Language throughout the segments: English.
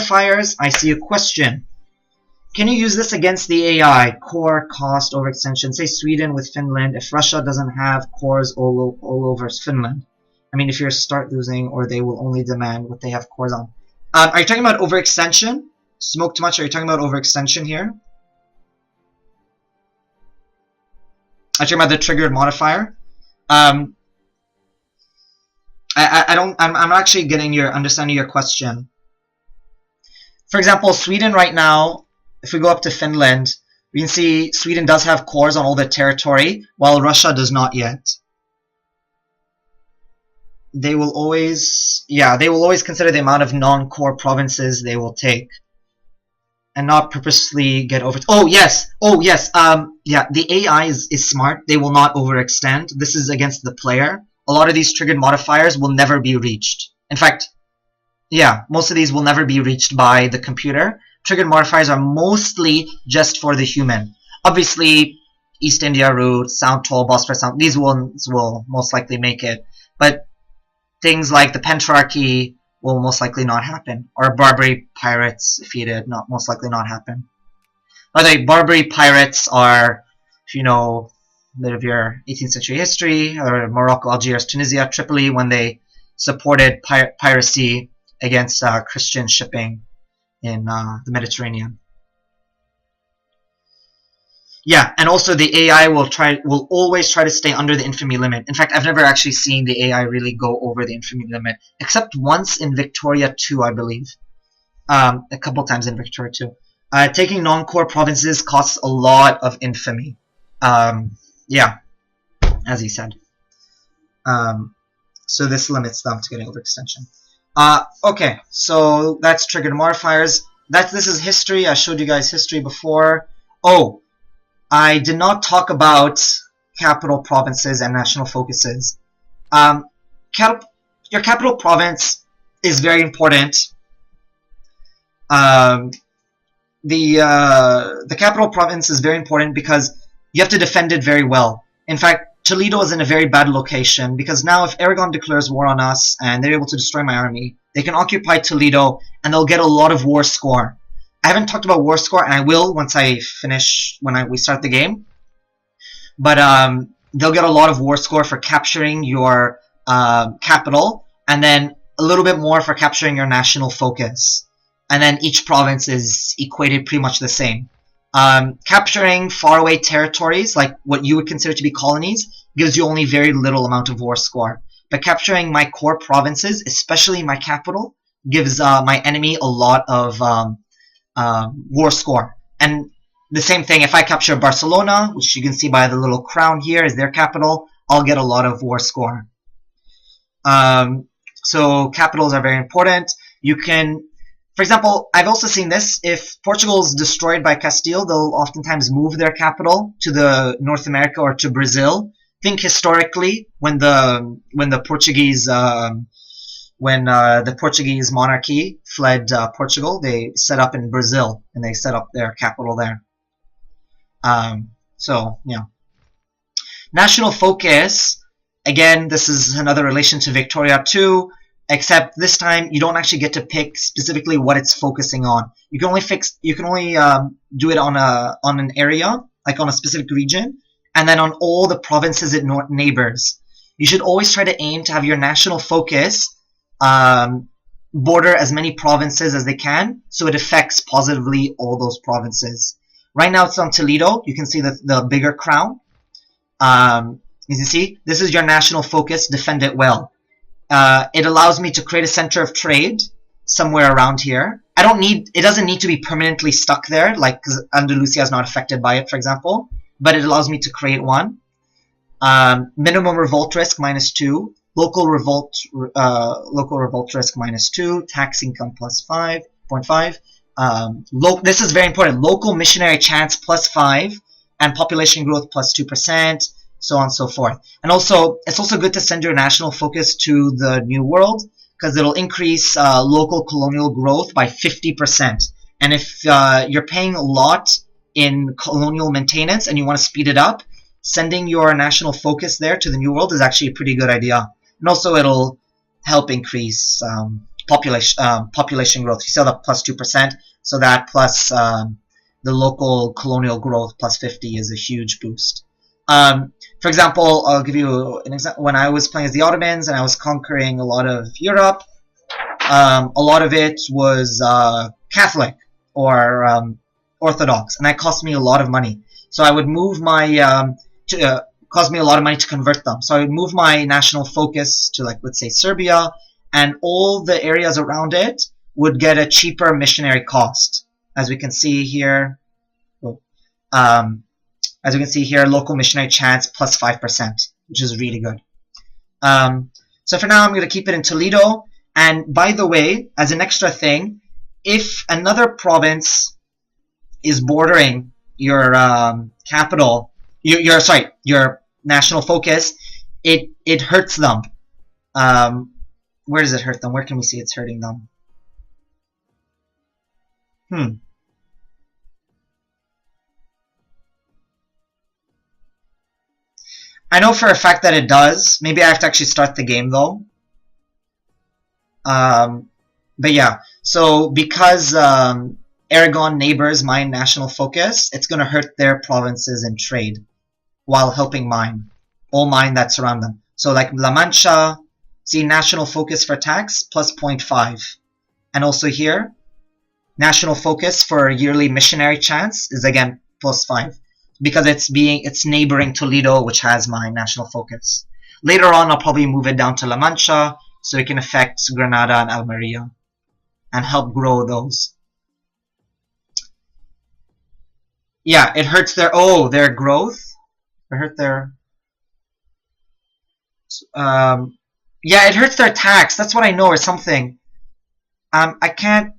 modifiers, I see a question. Can you use this against the AI? Core, cost, overextension. Say Sweden with Finland. If Russia doesn't have cores all over Finland. I mean, if you start losing, or they will only demand what they have cores on. Are you talking about overextension? Smoke too much? Are you talking about overextension here? Are you talking about the triggered modifier? I'm actually getting your understanding your question. For example, Sweden right now, if we go up to Finland, we can see Sweden does have cores on all the territory, while Russia does not yet. They will always, they will always consider the amount of non-core provinces they will take, and not purposely get over. Oh yes. The AI is smart. They will not overextend. This is against the player. A lot of these triggered modifiers will never be reached. In fact, most of these will never be reached by the computer. Triggered modifiers are mostly just for the human. Obviously, East India route, Sound Toll, Bosphorus Sound, these ones will most likely make it. But things like the Pentarchy will most likely not happen. Or Barbary pirates defeated, most likely not happen. By the way, Barbary pirates are, if you know a bit of your 18th century history, or Morocco, Algiers, Tunisia, Tripoli, when they supported piracy against Christian shipping in the Mediterranean. And also the AI will always try to stay under the infamy limit. In fact, I've never actually seen the AI really go over the infamy limit, except once in Victoria 2, I believe. A couple times in Victoria 2. Taking non-core provinces costs a lot of infamy. As he said. So this limits them to getting overextension. Okay, so that's triggered modifiers. This is history. I showed you guys history before. Oh, I did not talk about capital provinces and national focuses. Your capital province is very important. The capital province is very important because you have to defend it very well. In fact, Toledo is in a very bad location because now if Aragon declares war on us and they're able to destroy my army, they can occupy Toledo and they'll get a lot of war score. I haven't talked about war score, and I will once I finish, we start the game. But they'll get a lot of war score for capturing your capital, and then a little bit more for capturing your national focus. And then each province is equated pretty much the same. Capturing faraway territories, like what you would consider to be colonies, gives you only very little amount of war score. But capturing my core provinces, especially my capital, gives my enemy a lot of war score. And the same thing, if I capture Barcelona, which you can see by the little crown here is their capital, I'll get a lot of war score. So capitals are very important. You can, for example, I've also seen this, if Portugal is destroyed by Castile, they'll oftentimes move their capital to the North America or to Brazil. Think historically, when the Portuguese monarchy fled Portugal, they set up in Brazil and they set up their capital there. National focus, again, this is another relation to Victoria 2, except this time you don't actually get to pick specifically what it's focusing on. You can only do it on an area, like on a specific region, and then on all the provinces it neighbors. You should always try to aim to have your national focus border as many provinces as they can, so it affects positively all those provinces. Right now it's on Toledo. You can see the bigger crown. As you see, this is your national focus. Defend it well. It allows me to create a center of trade somewhere around here. It doesn't need to be permanently stuck there, like because Andalusia is not affected by it, for example. But it allows me to create one. Minimum revolt risk -2. Local revolt risk -2. Tax income +5.5. This is very important. Local missionary chance +5, and population growth +2%, so on and so forth. And also, it's also good to send your national focus to the New World because it'll increase local colonial growth by 50%. And if you're paying a lot in colonial maintenance and you want to speed it up, sending your national focus there to the New World is actually a pretty good idea. And also, it'll help increase population growth. You see the plus 2%, so that plus the local colonial growth plus 50 is a huge boost. For example, I'll give you an example. When I was playing as the Ottomans and I was conquering a lot of Europe, a lot of it was Catholic or Orthodox, and that cost me a lot of money. So I would move my cost me a lot of money to convert them. So I would move my national focus to, like, let's say Serbia, and all the areas around it would get a cheaper missionary cost. As we can see here, local missionary chance plus 5%, which is really good. So for now, I'm going to keep it in Toledo. And by the way, as an extra thing, if another province is bordering your capital, your national focus, it hurts them. Where does it hurt them? Where can we see it's hurting them? I know for a fact that it does. Maybe I have to actually start the game though. But yeah, so because Aragon neighbors my national focus, it's going to hurt their provinces in trade while helping mine, all mine that surround them. So like La Mancha, see national focus for tax plus 0.5. And also here, national focus for yearly missionary chance is again plus 5. Because it's neighboring Toledo, which has my national focus. Later on, I'll probably move it down to La Mancha, so it can affect Granada and Almeria, and help grow those. Yeah, it hurts their growth. It hurt their. Yeah, it hurts their tax. That's what I know, or something. I can't.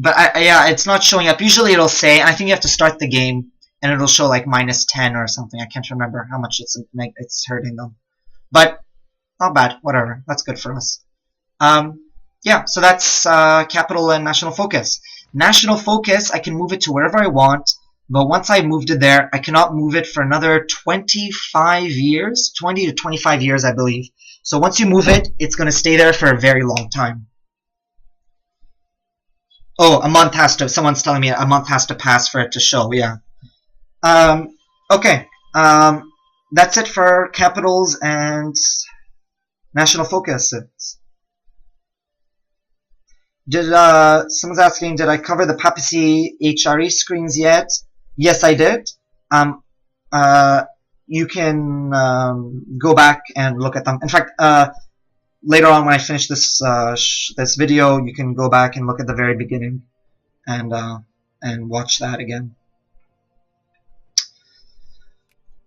But yeah, it's not showing up. Usually it'll say, I think you have to start the game, and it'll show like minus 10 or something. I can't remember how much it's hurting them. But not bad. Whatever. That's good for us. Yeah, so that's capital and national focus. National focus, I can move it to wherever I want, but once I moved it there, I cannot move it for another 25 years, 20 to 25 years, I believe. So once you move it, it's going to stay there for a very long time. Oh, a month has to, someone's telling me a month has to pass for it to show, yeah. Okay, that's it for capitals and national focuses. Someone's asking, did I cover the papacy HRE screens yet? Yes, I did. You can go back and look at them. In fact, later on when I finish this this video, you can go back and look at the very beginning and watch that again.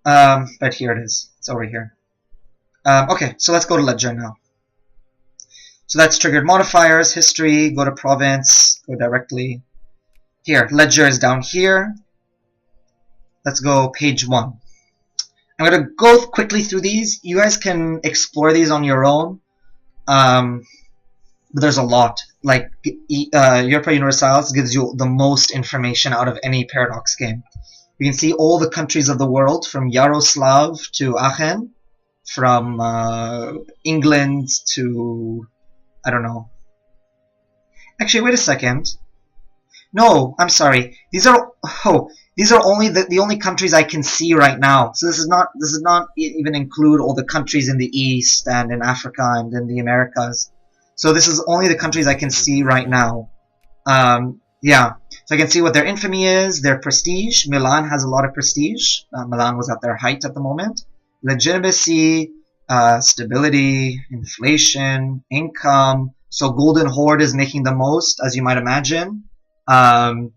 But here it is. It's over here. Okay, so let's go to Ledger now. So that's triggered modifiers, history, go to province, go directly. Here, Ledger is down here. Let's go page 1. I'm going to go quickly through these. You guys can explore these on your own. But there's a lot. Like Europa Universalis gives you the most information out of any Paradox game. You can see all the countries of the world, from Yaroslav to Aachen, from England to, I don't know. Actually, wait a second. No, I'm sorry. These are only the only countries I can see right now. So this is not even include all the countries in the East and in Africa and in the Americas. So this is only the countries I can see right now. Yeah, so I can see what their infamy is, their prestige. Milan has a lot of prestige. Milan was at their height at the moment. Legitimacy, stability, inflation, income. So Golden Horde is making the most, as you might imagine. Yeah,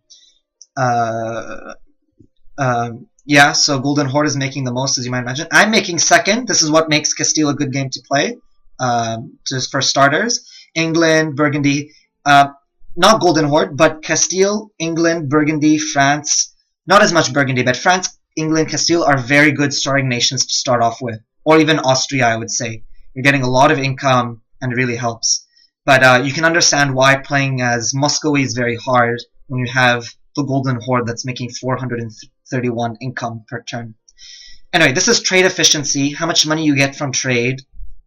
so Golden Horde is making the most, as you might imagine. I'm making second. This is what makes Castile a good game to play, just for starters. England, Burgundy, not Golden Horde, but Castile, England, Burgundy, France. Not as much Burgundy, but France, England, Castile are very good starting nations to start off with. Or even Austria, I would say. You're getting a lot of income, and it really helps. But you can understand why playing as Muscovy is very hard when you have the Golden Horde that's making 431 income per turn. Anyway, this is trade efficiency, how much money you get from trade,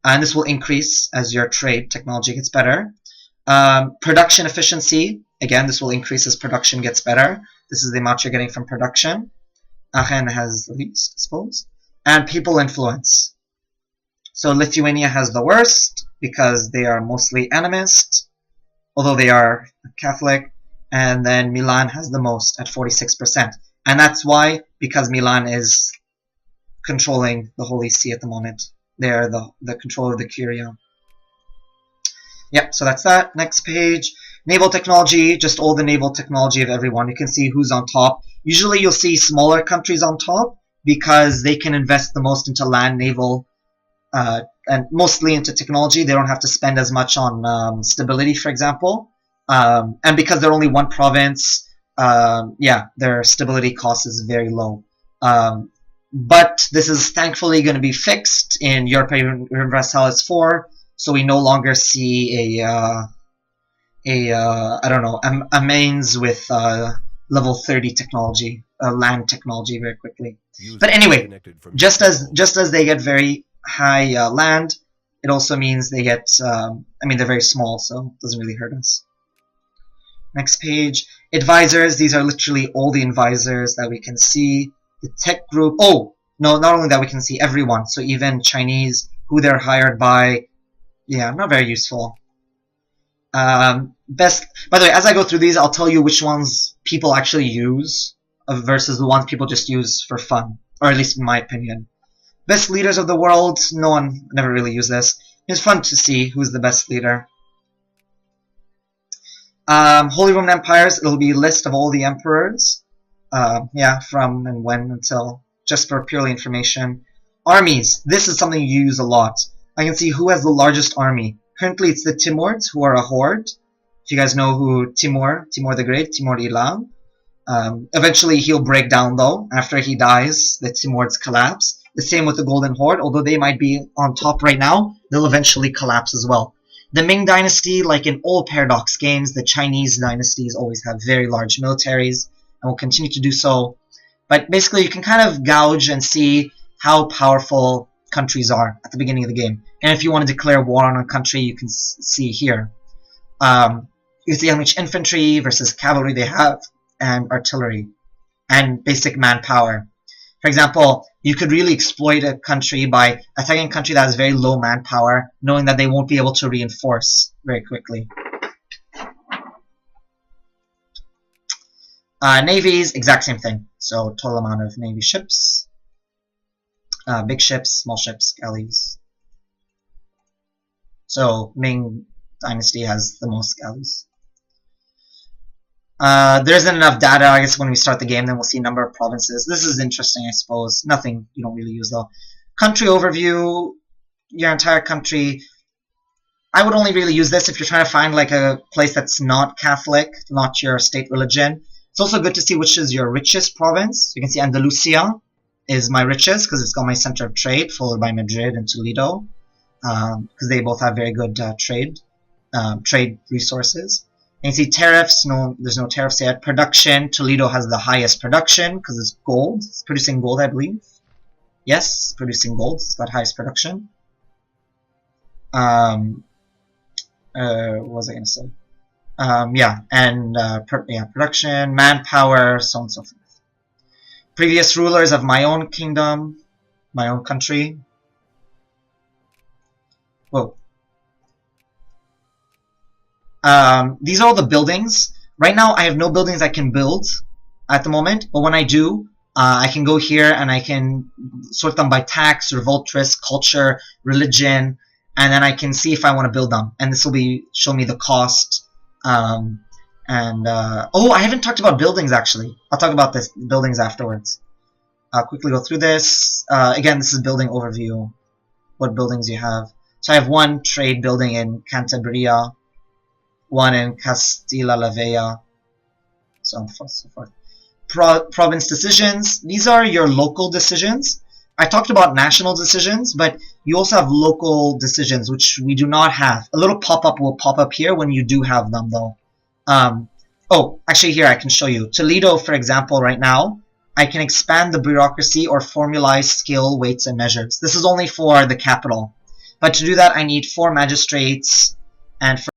and this will increase as your trade technology gets better. Production efficiency, again, this will increase as production gets better. This is the amount you're getting from production. Aachen has the least, I suppose. And people influence. So Lithuania has the worst because they are mostly animist, although they are Catholic. And then Milan has the most at 46%. And that's why, because Milan is controlling the Holy See at the moment. They're the control of the Curia. Yep, so that's that. Next page. Naval technology, just all the naval technology of everyone. You can see who's on top. Usually you'll see smaller countries on top because they can invest the most into land, naval, and mostly into technology. They don't have to spend as much on stability, for example. And because they're only one province, yeah, their stability cost is very low. But this is thankfully going to be fixed in Europa Universalis IV, so we no longer see I don't know, a mains with level 30 technology, land technology very quickly. But anyway, just as they get very high land, it also means they get, I mean, they're very small, so it doesn't really hurt us. Next page. Advisors, these are literally all the advisors that we can see. The tech group, oh, no, not only that we can see everyone, so even Chinese, who they're hired by, yeah, not very useful. Best, by the way, as I go through these, I'll tell you which ones people actually use versus the ones people just use for fun, or at least in my opinion. Best leaders of the world, no one never really used this. It's fun to see who's the best leader. Holy Roman Empires, it'll be a list of all the emperors. Yeah, from and when until, just for purely information. Armies, this is something you use a lot. I can see who has the largest army. Currently it's the Timurids, who are a horde. If you guys know who Timur the Great, Timur Ilan. Eventually he'll break down though. After he dies, the Timurids collapse. The same with the Golden Horde, although they might be on top right now, they'll eventually collapse as well. The Ming Dynasty, like in all Paradox games, the Chinese dynasties always have very large militaries, and will continue to do so. But basically you can kind of gauge and see how powerful countries are at the beginning of the game. And if you want to declare war on a country, you can see here. You can see how much infantry versus cavalry they have, and artillery, and basic manpower. For example, you could really exploit a country by attacking a country that has very low manpower, knowing that they won't be able to reinforce very quickly. Navies, exact same thing. So total amount of Navy ships, big ships, small ships, galleys. So Ming Dynasty has the most galleys. There isn't enough data, I guess, when we start the game. Then we'll see number of provinces. This is interesting, I suppose. Nothing you don't really use though. Country overview, your entire country. I would only really use this if you're trying to find like a place that's not Catholic, not your state religion. It's also good to see which is your richest province. You can see Andalusia is my richest because it's got my center of trade, followed by Madrid and Toledo, because they both have very good trade resources. And you see tariffs, no, there's no tariffs yet. Production, Toledo has the highest production because it's gold. It's producing gold, I believe. Yes, producing gold. It's got highest production. What was I going to say? Yeah, and production, manpower, so on and so forth. Previous rulers of my own kingdom, my own country. Whoa. These are all the buildings. Right now I have no buildings I can build at the moment, but when I do, I can go here and I can sort them by tax, revolt risk, culture, religion, and then I can see if I want to build them. And this will be show me the cost. Oh, I haven't talked about buildings actually. I'll talk about this buildings afterwards. I'll quickly go through this. Again, this is building overview. What buildings you have. So I have one trade building in Cantabria, one in Castilla la Vella, so on and so forth. Province decisions. These are your local decisions. I talked about national decisions, but you also have local decisions, which we do not have. A little pop-up will pop up here when you do have them, though. Oh, actually here I can show you. Toledo, for example, right now, I can expand the bureaucracy or formalize skill, weights, and measures. This is only for the capital. But to do that, I need 4 magistrates, and for